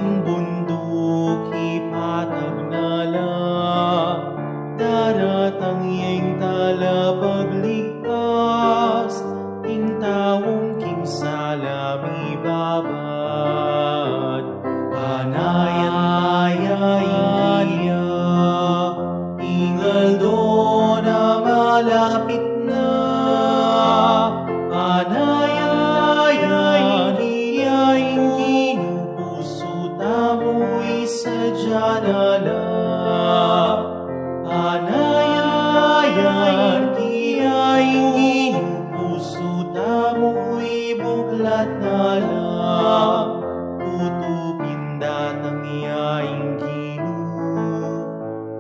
Ing bundok ipatag na lang, daratang iyeng tala pagligtas, ing taong kimsalam ibabad. Anayan tayain ingal do na malapit na. Anayan tayain kinupuso tamo'y sadya na lang. Anayan tayain kinupuso tamo'y buklat na lang. Tutupin datang iyaing ginu,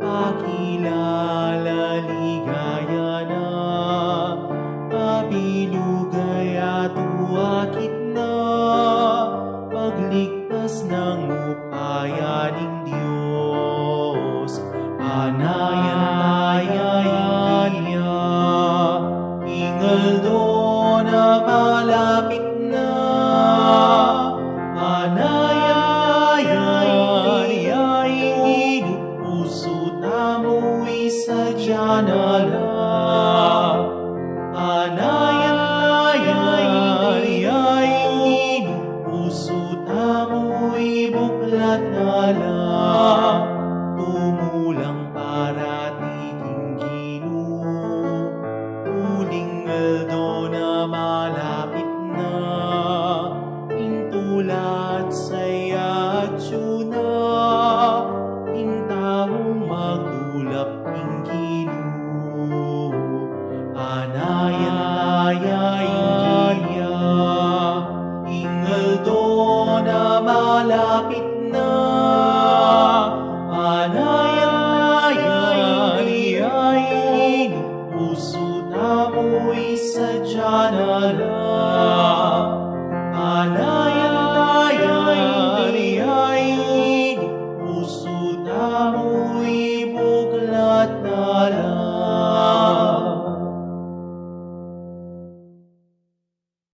pakilala ligaya na, pabilugay at uwakit na, pagligtas ng upayaning Diyos. Anayan ingal do na malapit na. Anayan inupuso tamo'y sadya na lang. Anayan inupuso tamo'y buklat na lang. Tumulang paratiking ginu, uling aldo na malapit na, intulad saya at syuna, intawong magdulap king ginu. Anayan ingal do na malapit na. Anayan inupuso tamo'y sadya na lang. Anayan inupuso tamo'y buklat na